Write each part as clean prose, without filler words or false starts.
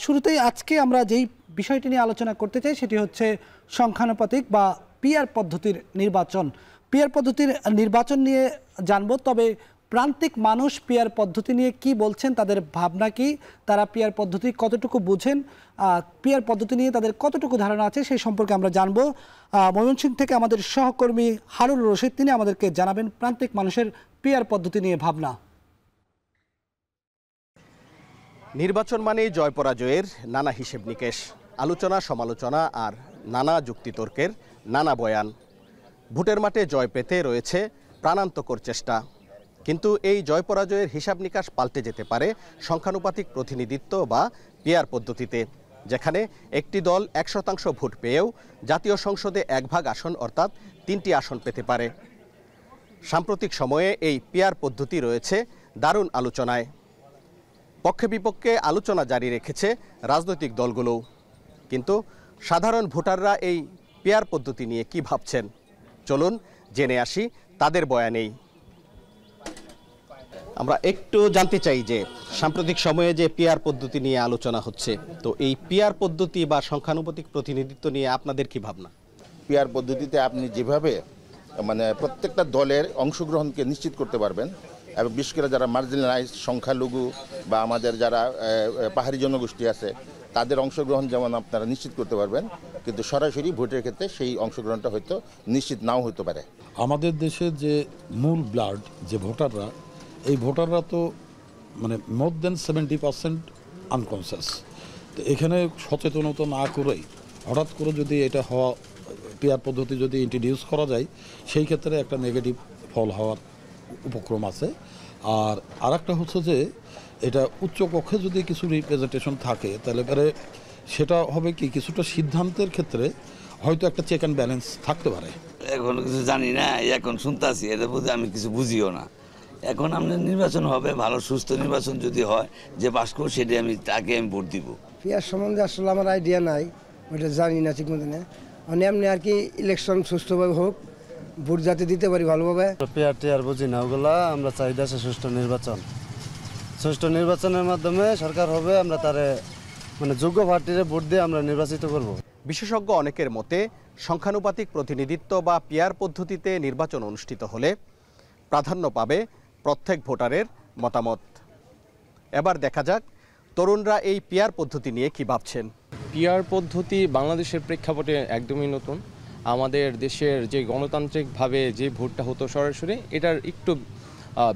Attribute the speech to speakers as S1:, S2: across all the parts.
S1: শুরুতেই আজকে আমরা যেই বিষয়টি নিয়ে আলোচনা করতে চাই সেটি হচ্ছে সংখ্যানুপাতিক বা পিআর পদ্ধতির নির্বাচন। পিআর পদ্ধতির নির্বাচন নিয়ে জানবো, তবে প্রান্তিক মানুষ পিআর পদ্ধতি নিয়ে কি বলছেন, তাদের ভাবনা কি, তারা পিআর পদ্ধতি কতটুকু বুঝেন, পিআর পদ্ধতি নিয়ে তাদের কতটুকু ধারণা আছে সেই সম্পর্কে আমরা জানবো। ময়মনসিংহ থেকে আমাদের সহকর্মী হারুন রশিদ তিনি আমাদেরকে জানাবেন প্রান্তিক মানুষের পিআর পদ্ধতি নিয়ে ভাবনা।
S2: নির্বাচন মানেই জয় পরাজয়ের নানা হিসেব নিকেশ, আলোচনা সমালোচনা আর নানা যুক্তিতর্কের নানা বয়ান। ভোটের মাঠে জয় পেতে রয়েছে প্রাণান্তকর চেষ্টা, কিন্তু এই জয় পরাজয়ের হিসাব নিকাশ পাল্টে যেতে পারে সংখ্যানুপাতিক প্রতিনিধিত্ব বা পিআর পদ্ধতিতে, যেখানে একটি দল 100% ভোট পেয়েও জাতীয় সংসদে 1/3 আসন অর্থাৎ 3টি আসন পেতে পারে। সাম্প্রতিক সময়ে এই পিআর পদ্ধতি রয়েছে দারুণ আলোচনায়। পক্ষে বিপক্ষে আলোচনা জারি রেখেছে রাজনৈতিক দলগুলোও, কিন্তু সাধারণ ভোটাররা এই পিআর পদ্ধতি নিয়ে কি ভাবছেন চলুন জেনে আসি তাদের বয়ানেই। আমরা একটু জানতে চাই যে সাম্প্রতিক সময়ে যে পিআর পদ্ধতি নিয়ে আলোচনা হচ্ছে, তো এই পিআর পদ্ধতি বা সংখ্যানুপাতিক প্রতিনিধিত্ব নিয়ে আপনাদের কি ভাবনা?
S3: পিআর পদ্ধতিতে আপনি যেভাবে প্রত্যেকটা দলের অংশগ্রহণকে নিশ্চিত করতে পারবেন, এবং বিশেষ করে যারা মার্জিনালাইজ সংখ্যালঘু বা আমাদের যারা পাহাড়ি জনগোষ্ঠী আছে তাদের অংশগ্রহণ যেমন আপনারা নিশ্চিত করতে পারবেন, কিন্তু সরাসরি ভোটের ক্ষেত্রে সেই অংশগ্রহণটা হয়তো নিশ্চিত নাও হতে পারে।
S4: আমাদের দেশের যে মূল ব্লাড যে ভোটাররা, এই ভোটাররা তো মোর দেন 70% আনকনসিয়াস। তো এখানে সচেতনতা না করেই হঠাৎ করে যদি এটা হওয়া পিআর পদ্ধতি যদি ইন্ট্রোডিউস করা যায়, সেই ক্ষেত্রে একটা নেগেটিভ ফল হওয়ার উপক্রম আছে। আর একটা হচ্ছে যে এটা উচ্চ কক্ষে যদি কিছু রিপ্রেজেন্টেশন থাকে, তাহলে পরে সেটা হবে কি কিছুটা সিদ্ধান্তের ক্ষেত্রে হয়তো একটা চেক অ্যান্ড ব্যালেন্স থাকতে পারে।
S5: এখন কিছু জানি না, এখন শুনতেছি, এটা বুঝে আমি কিছু বুঝিও না। এখন আমাদের নির্বাচন হবে, ভালো সুস্থ নির্বাচন যদি হয়, যে পাস করবো সেটাই তাকে আমি ভোট দিব।
S6: পিআর সম্বন্ধে আসলে আমার আইডিয়া নাই, ওইটা জানি না ঠিক মতো না। এমনি আর কি ইলেকশন সুষ্ঠুভাবে হোক, ভোট যাতে দিতে পারি ভালোভাবে।
S7: পিআর টিআর বুঝি না, ওগুলা আমরা চাই দেশে সুষ্ঠু নির্বাচন। সুষ্ঠু নির্বাচনের মাধ্যমে সরকার হবে, আমরা তারে যোগ্য প্রার্থীরে ভোট দিয়ে আমরা নির্বাচিত করব।
S2: বিশেষজ্ঞ অনেকের মতে সংখ্যানুপাতিক প্রতিনিধিত্ব বা পিআর পদ্ধতিতে নির্বাচন অনুষ্ঠিত হলে প্রাধান্য পাবে প্রত্যেক ভোটারের মতামত। এবার দেখা যাক তরুণরা এই পিআর পদ্ধতি নিয়ে কি ভাবছেন।
S8: পিআর পদ্ধতি বাংলাদেশের প্রেক্ষাপটে একদমই নতুন। আমাদের দেশের যে গণতান্ত্রিকভাবে যে ভোটটা হতো সরাসরি, এটার একটু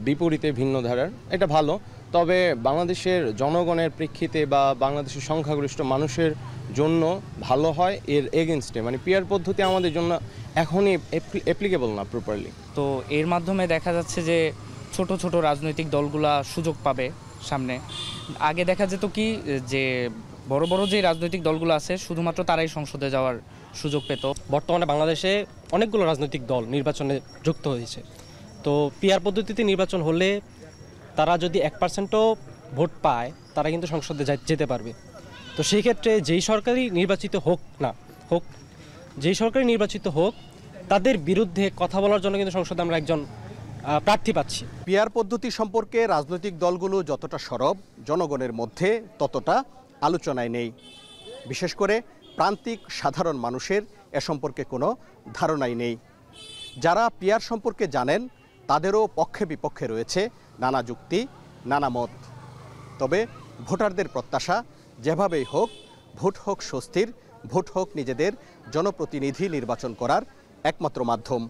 S8: বিপরীতে ভিন্ন ধারার। এটা ভালো, তবে বাংলাদেশের জনগণের প্রেক্ষিতে বা বাংলাদেশের সংখ্যাগরিষ্ঠ মানুষের জন্য ভালো হয়। এর এগেনস্টে পিআর পদ্ধতি আমাদের জন্য এখনই অ্যাপ্লিকেবল না প্রপারলি।
S9: তো এর মাধ্যমে দেখা যাচ্ছে যে ছোট ছোট রাজনৈতিক দলগুলা সুযোগ পাবে সামনে। আগে দেখা যেত কি যে বড় বড় যে রাজনৈতিক দলগুলো আছে শুধুমাত্র তারাই সংসদে যাওয়ার সুযোগ পেত।
S10: বর্তমানে বাংলাদেশে অনেকগুলো রাজনৈতিক দল নির্বাচনে যুক্ত হয়েছে। তো পিআর পদ্ধতিতে নির্বাচন হলে তারা যদি 1%ও ভোট পায়, তারা কিন্তু সংসদে যেতে পারবে। তো সেই ক্ষেত্রে যেই সরকারই নির্বাচিত হোক, তাদের বিরুদ্ধে কথা বলার জন্য কিন্তু সংসদে আমরা একজন প্রার্থী পাচ্ছি।
S2: পিআর পদ্ধতি সম্পর্কে রাজনৈতিক দলগুলো যতটা সরব, জনগণের মধ্যে ততটা আলোচনায় নেই। বিশেষ করে প্রান্তিক সাধারণ মানুষের এ সম্পর্কে কোনো ধারণাই নেই। যারা পিআর সম্পর্কে জানেন তাদেরও পক্ষে বিপক্ষে রয়েছে নানা যুক্তি, নানা মত। তবে ভোটারদের প্রত্যাশা যেভাবেই হোক, ভোট হোক স্বস্তির, ভোট হোক নিজেদের জনপ্রতিনিধি নির্বাচন করার একমাত্র মাধ্যম।